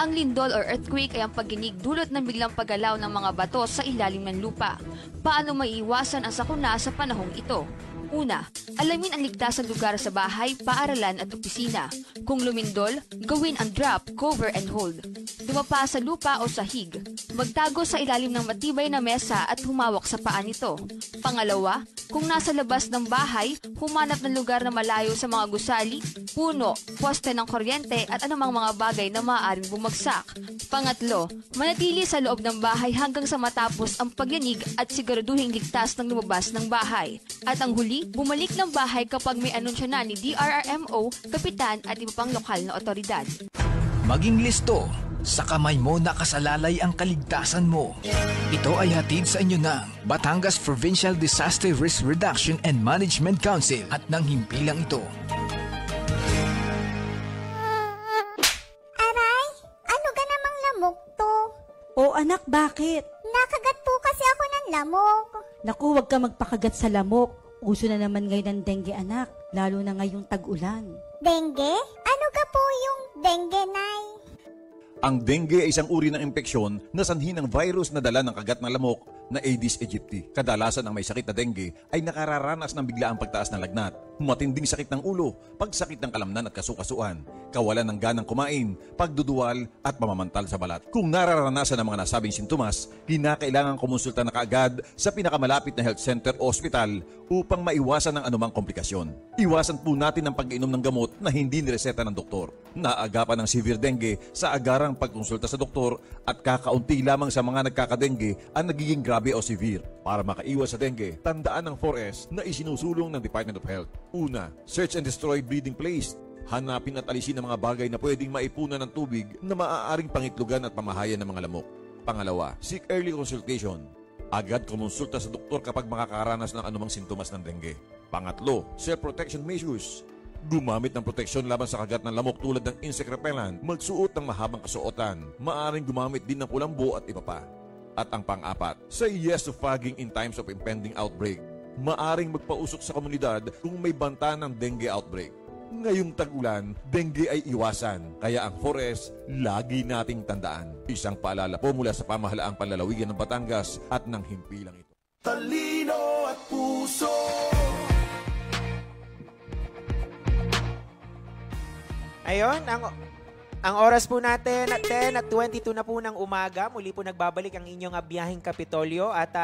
Ang lindol or earthquake ay ang pagginig dulot ng biglang paggalaw ng mga bato sa ilalim ng lupa. Paano maiiwasan ang sakuna sa panahong ito? Una, alamin ang ligtas na lugar sa bahay, paaralan at opisina. Kung lumindol, gawin ang drop, cover and hold. Dumapa sa lupa o sahig. Magtago sa ilalim ng matibay na mesa at humawak sa paa nito. Pangalawa, kung nasa labas ng bahay, humanap ng lugar na malayo sa mga gusali, puno, poste ng kuryente at anumang mga bagay na maaaring bumagsak. Pangatlo, manatili sa loob ng bahay hanggang sa matapos ang pagyanig at siguraduhing ligtas ng lumabas ng bahay. At ang huli, bumalik ng bahay kapag may anunsyo na ni DRRMO, kapitan at iba pang lokal na otoridad. Maging listo Sa kamay mo nakasalalay ang kaligtasan mo. Ito ay hatid sa inyo ng Batangas Provincial Disaster Risk Reduction and Management Council at ng himpilang ito. Aray, ano ka namang lamok to? O anak, bakit? Nakagat po kasi ako ng lamok. Naku, wag ka magpakagat sa lamok. Uso na naman ngayon ng dengue, anak. Lalo na ngayong tag-ulan. Dengue? Ano ka po yung dengue, Nay? Ang dengue ay isang uri ng impeksyon na sanhi ng virus na dala ng kagat ng lamok na Aedes aegypti. Kadalasan ang may sakit na dengue ay nakararanas ng biglaang pagtaas ng lagnat, matinding sakit ng ulo, pagsakit ng kalamnan at kasukasuan, kawalan ng ganang kumain, pagduduwal at pamamantal sa balat. Kung nararanasan ang mga nasabing sintomas, kinakailangan kumonsulta na kaagad sa pinakamalapit na health center o ospital upang maiwasan ang anumang komplikasyon. Iwasan po natin ang pag-inom ng gamot na hindi nireseta ng doktor. Naagapan ng severe dengue sa agarang pagkonsulta sa doktor at kakaunti lamang sa mga nagkakadengue ang nagiging grabe o severe. Para makaiwas sa dengue, tandaan ang 4S na isinusulong ng Department of Health. Una, search and destroy breeding place. Hanapin at alisin ang mga bagay na pwedeng maipunan ng tubig na maaaring pangitlugan at pamahayan ng mga lamok. Pangalawa, seek early consultation. Agad kumonsulta sa doktor kapag makakaranas ng anumang sintomas ng dengue. Pangatlo, self-protection measures. Gumamit ng proteksyon laban sa kagat ng lamok tulad ng insect repellent, magsuot ng mahabang kasuotan, maaring gumamit din ng pulambo at iba pa. At ang pang-apat, say yes to fogging in times of impending outbreak. Maaring magpausok sa komunidad kung may banta ng dengue outbreak. Ngayong tag-ulan, dengue ay iwasan, kaya ang 4S lagi nating tandaan. Isang paalala po mula sa pamahalaang panlalawigan ng Batangas at ng himpilang ito. Talino at puso. Ayun, ang oras po natin at 10:22 na po ng umaga. Muli po nagbabalik ang inyong biyaheng Kapitolyo. At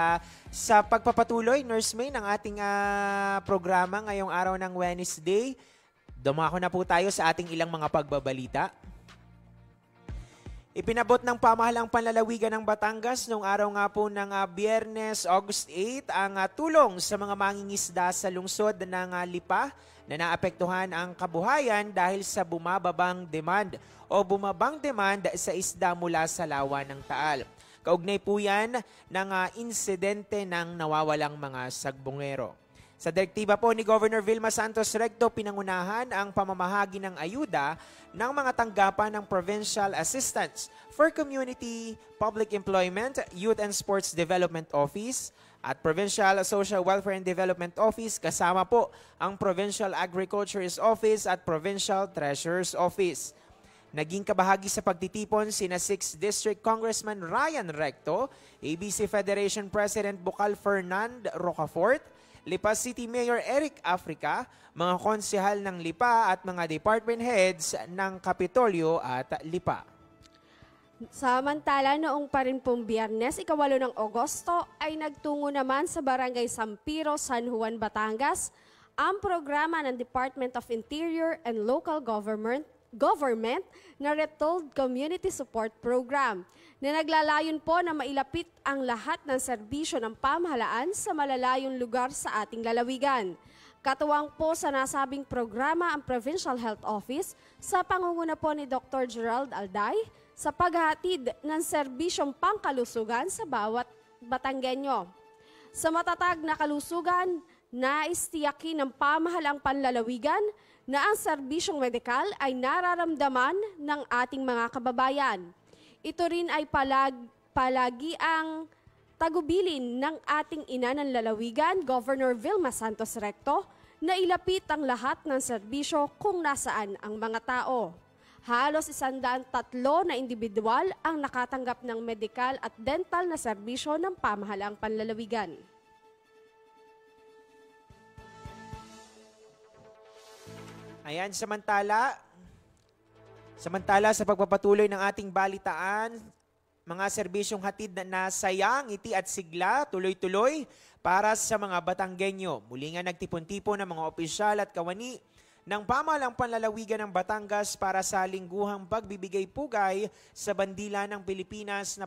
sa pagpapatuloy, Nurse May, ng ating programa ngayong araw ng Wednesday, dumako na po tayo sa ating ilang mga pagbabalita. Ipinabot ng pamahalang panlalawigan ng Batangas noong araw nga po ng Biyernes, August 8, ang tulong sa mga mangingisda sa lungsod ng Lipa na naapektuhan ang kabuhayan dahil sa bumabang demand sa isda mula sa lawa ng Taal. Kaugnay po yan ng insidente ng nawawalang mga sagbungero. Sa direktiba po ni Governor Vilma Santos Recto, pinangunahan ang pamamahagi ng ayuda ng mga tanggapan ng Provincial Assistance for Community, Public Employment, Youth and Sports Development Office at Provincial Social Welfare and Development Office, kasama po ang Provincial Agriculture's Office at Provincial Treasurer's Office. Naging kabahagi sa pagtitipon sina 6th District Congressman Ryan Recto, ABC Federation President Bukal Fernand Rocafort, Lipa City Mayor Eric Africa, mga konsehal ng Lipa at mga department heads ng Kapitolyo at Lipa. Samantala, noong pa rin pong Biyernes, 8 ng Agosto, ay nagtungo naman sa Barangay Sampiro, San Juan, Batangas, ang programa ng Department of Interior and Local Government na Retold Community Support Program na naglalayon po na mailapit ang lahat ng serbisyo ng pamahalaan sa malalayong lugar sa ating lalawigan. Katuwang po sa nasabing programa ang Provincial Health Office sa pangunguna po ni Dr. Gerald Alday sa paghahatid ng serbisyong pangkalusugan sa bawat Batanggenyo. Sa matatag na kalusugan, nais tiyakin ng pamahalaang panlalawigan na ang serbisyong medikal ay nararamdaman ng ating mga kababayan. Ito rin ay palagi ang tagubilin ng ating ina ng lalawigan, Governor Vilma Santos Recto, na ilapit ang lahat ng serbisyo kung nasaan ang mga tao. Halos 103 na individual ang nakatanggap ng medikal at dental na serbisyo ng pamahalaang panlalawigan. Ayan, samantala sa pagpapatuloy ng ating balitaan, mga serbisyong hatid na saya, ngiti at sigla, tuloy-tuloy para sa mga Batanggenyo. Muli nga nagtipon-tipon ng mga opisyal at kawani ng pamahalang panlalawigan ng Batangas para sa lingguhang pagbibigay pugay sa bandila ng Pilipinas na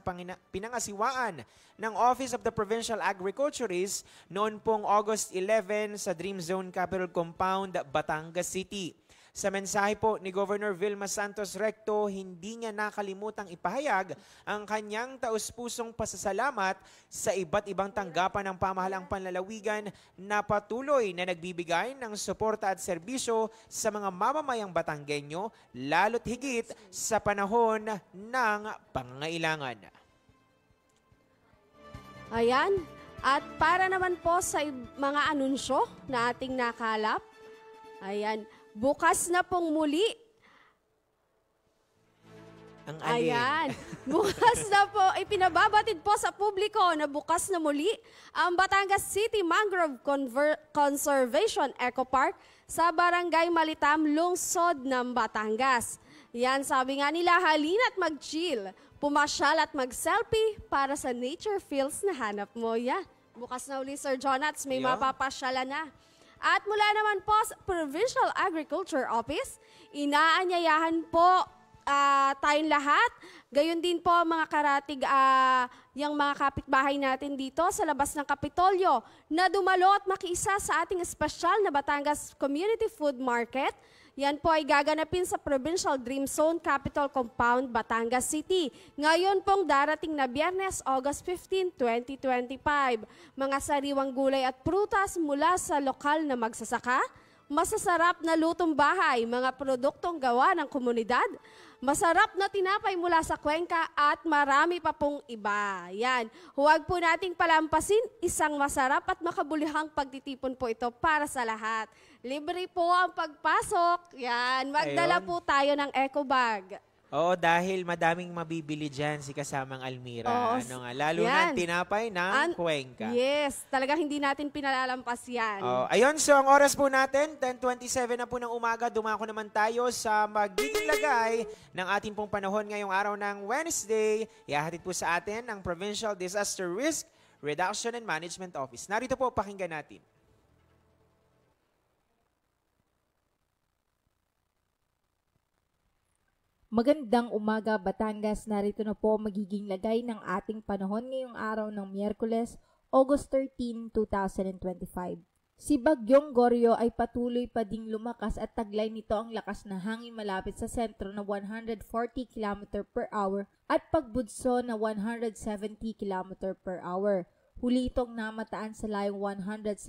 pinangasiwaan ng Office of the Provincial Agriculturist noon pong August 11 sa Dream Zone Capital Compound, Batangas City. Sa mensahe po ni Governor Vilma Santos Recto, hindi niya nakalimutang ipahayag ang kanyang taus-pusong pasasalamat sa iba't ibang tanggapan ng pamahalaang panlalawigan na patuloy na nagbibigay ng suporta at serbisyo sa mga mamamayang Batanggenyo, lalo't higit sa panahon ng pangangailangan. Ayan. At para naman po sa mga anunsyo na ating nakalap, ayan, bukas na pong muli. Ang alin. Ayan, bukas na po, ipinababatid po sa publiko na bukas na muli ang Batangas City Mangrove Conservation Eco Park sa Barangay Malitam, Lungsod ng Batangas. Yan, sabi nga nila, halina't mag-chill, pumasyal at mag-selfie para sa nature feels na hanap mo. Yan, bukas na uli, Sir Jonats, may mapapasyalan na. At mula naman po sa Provincial Agriculture Office, inaanyayahan po tayong lahat. Gayon din po mga karatig, yung mga kapitbahay natin dito sa labas ng Kapitolyo na dumalo at makiisa sa ating espesyal na Batangas Community Food Market. Yan po ay gaganapin sa Provincial Dream Zone Capital Compound, Batangas City. Ngayon pong darating na Biyernes, August 15, 2025. Mga sariwang gulay at prutas mula sa lokal na magsasaka, masasarap na lutong bahay, mga produktong gawa ng komunidad, masarap na tinapay mula sa Cuenca at marami pa pong iba. Yan. Huwag po nating palampasin, isang masarap at makabulihang pagtitipon po ito para sa lahat. Libre po ang pagpasok. Yan. Magdala po tayo ng eco bag. Oo, dahil madaming mabibili dyan si kasamang Almira. Oo, Lalo na tinapay ng Cuenca. Yes, talaga hindi natin pinalalampas yan. Ayun, so ang oras po natin, 10:27 na po ng umaga, dumako naman tayo sa magiging lagay ng ating pong panahon ngayong araw ng Wednesday. Ihahatid po sa atin ang Provincial Disaster Risk Reduction and Management Office. Narito po, pakinggan natin. Magandang umaga, Batangas. Narito na po magiging lagay ng ating panahon ngayong araw ng Miyerkules, August 13, 2025. Si Bagyong Goryo ay patuloy pa ding lumakas at taglay nito ang lakas na hangin malapit sa sentro na 140 km per hour at pagbudso na 170 km per hour. Huli itong namataan sa layong 165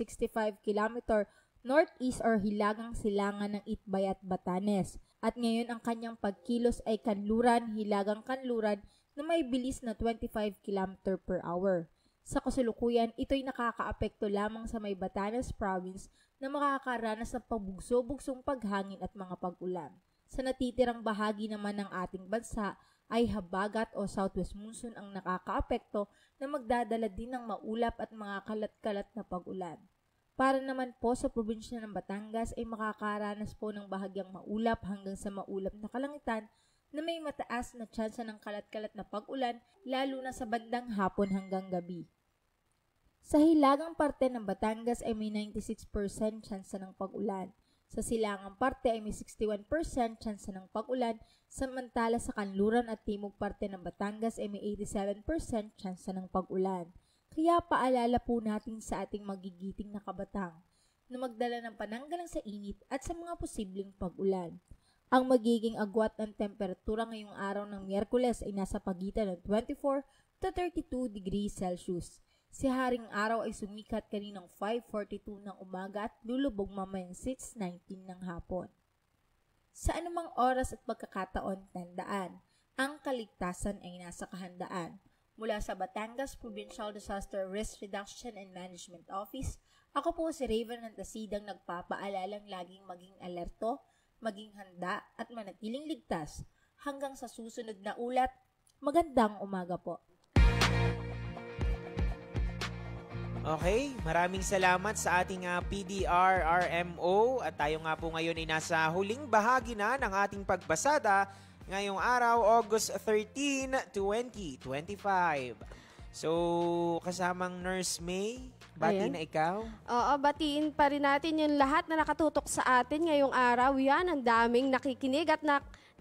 km northeast or hilagang silangan ng Itbay at Batanes. At ngayon ang kanyang pagkilos ay kanluran, hilagang kanluran na may bilis na 25 km per hour. Sa kasalukuyan, ito'y nakakaapekto lamang sa may Batanes Province na makakaranas ng pabugso-bugsong paghangin at mga pag-ulan. Sa natitirang bahagi naman ng ating bansa ay habagat o southwest monsoon ang nakakaapekto na magdadala din ng maulap at mga kalat-kalat na pag-ulan. Para naman po sa probinsya ng Batangas ay makakaranas po ng bahagyang maulap hanggang sa maulap na kalangitan na may mataas na tsansa ng kalat-kalat na pag-ulan lalo na sa bandang hapon hanggang gabi. Sa hilagang parte ng Batangas ay may 96% tsansa ng pag-ulan. Sa silangang parte ay may 61% tsansa ng pag-ulan, samantala sa kanluran at timog parte ng Batangas ay may 87% tsansa ng pag-ulan. Kaya paalala po natin sa ating magigiting na kabatang na magdala ng pananggalang sa init at sa mga posibleng pag-ulan. Ang magiging agwat ng temperatura ngayong araw ng Miyerkules ay nasa pagitan ng 24 to 32 degrees Celsius. Si Haring Araw ay sumikat kaninang 5:42 ng umaga at lulubog mamayang 6:19 ng hapon. Sa anumang oras at pagkakataon, tandaan, ang kaligtasan ay nasa kahandaan. Mula sa Batangas Provincial Disaster Risk Reduction and Management Office, ako po si Raven Nantasidang nagpapaalalang laging maging alerto, maging handa at manatiling ligtas. Hanggang sa susunod na ulat, magandang umaga po. Okay, maraming salamat sa ating PDR RMO at tayo nga po ngayon ay nasa huling bahagi na ng ating pagbasada ngayong araw, August 13, 2025. So, kasamang Nurse May, Bati na ikaw? Oo, batiin pa rin natin yung lahat na nakatutok sa atin ngayong araw. Yan, ang daming nakikinig at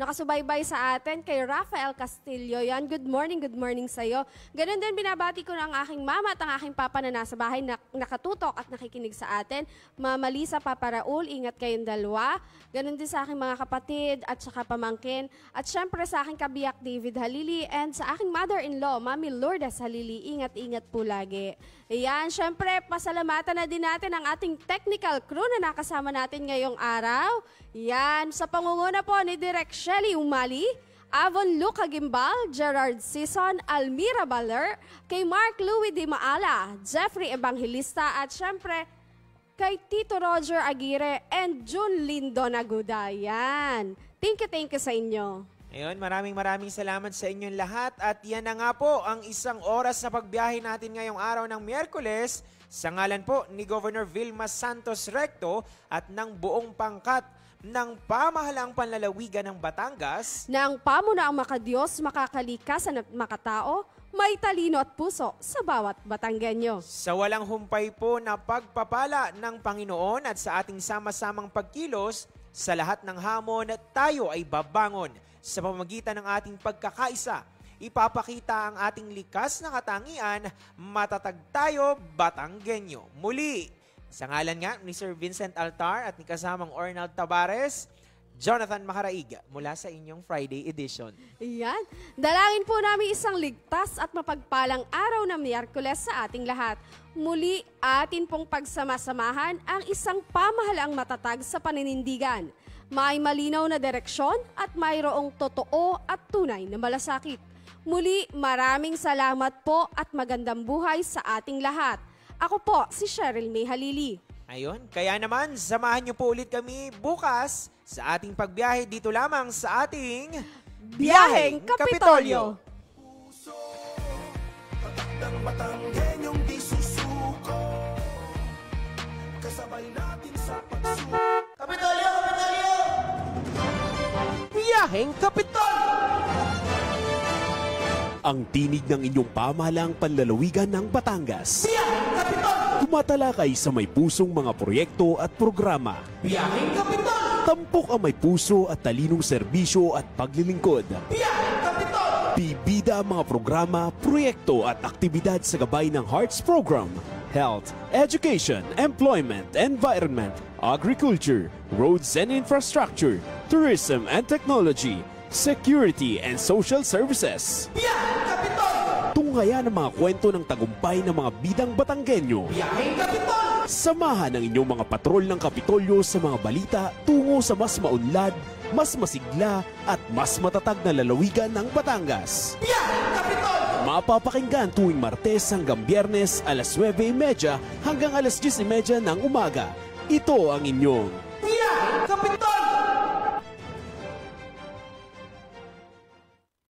nakasubaybay sa atin. Kay Rafael Castillo, yan, good morning sa'yo. Ganun din, binabati ko na ang aking mama at ang aking papa na nasa bahay na nakatutok at nakikinig sa atin. Mama Lisa, Papa Raul, ingat kayong dalawa. Ganun din sa aking mga kapatid at saka pamangkin. At syempre sa aking kabiyak David Halili and sa aking mother-in-law, Mami Lourdes Halili, ingat-ingat po lagi. Ayan, syempre, pasalamatan na din natin ang ating technical crew na nakasama natin ngayong araw. Yan, sa pangunguna po ni Direk Shelly Umali, Avon Luca Gimbal, Gerard Sison, Almira Baler, kay Mark Louie Di Maala, Jeffrey Evangelista, at syempre, kay Tito Roger Aguirre and June Lindo Naguda. Yan. Thank you sa inyo. Ayun, maraming salamat sa inyong lahat at yan na nga po ang isang oras na pagbiyahe natin ngayong araw ng Miyerkules sa ngalan po ni Governor Vilma Santos Recto at ng buong pangkat ng pamahalang panlalawigan ng Batangas. Ng pamunaang makadiyos, makakalikasan at makatao, may talino at puso sa bawat Batanggenyo. Sa walang humpay po na pagpapala ng Panginoon at sa ating sama-samang pagkilos, sa lahat ng hamon tayo ay babangon. Sa pamamagitan ng ating pagkakaisa, ipapakita ang ating likas na katangian, matatag tayo, Batanggenyo. Muli, sa ngalan nga ni Sir Vincent Altar at ni kasamang Ornald Tabares, Jonathan Macaraig mula sa inyong Friday edition. Ayan. Dalangin po namin isang ligtas at mapagpalang araw ng Miyerkules sa ating lahat. Muli, atin pong pagsamasamahan ang isang pamahalaang matatag sa paninindigan. May malinaw na direksyon at mayroong totoo at tunay na malasakit. Muli, maraming salamat po at magandang buhay sa ating lahat. Ako po, si Cheryl May Halili. Ayun, kaya naman, samahan niyo po ulit kami bukas sa ating pagbiyahe dito lamang sa ating Biyaheng Kapitolyo. Ng Batanggenyong di susuko, kasabay natin sa pagsuko. Kapitolyo! Kapitolyo! Biyaheng Kapitolyo! Ang tinig ng inyong pamahalang panlalawigan ng Batangas. Biyaheng Kapitolyo! Tumatalakay sa may pusong mga proyekto at programa. Biyaheng Kapitolyo! Tampok ang may puso at talinong serbisyo at paglilingkod. Biyaheng Kapitolyo! Bibida ang mga programa, proyekto at aktibidad sa gabay ng Hearts Program, Health, Education, Employment, Environment, Agriculture, Roads and Infrastructure, Tourism and Technology, Security and Social Services. Biyaheng Kapitolyo! Tunghayan ang mga kwento ng tagumpay ng mga bidang Batanggenyo. Biyaheng Kapitolyo! Samahan ang inyong mga patrol ng Kapitolyo sa mga balita tungo sa mas maunlad, mas masigla at mas matatag na lalawigan ng Batangas. Biyaheng Kapitolyo! Mapapakinggan tuwing Martes hanggang Biyernes alas 9:30 hanggang alas 10:30 ng umaga. Ito ang inyong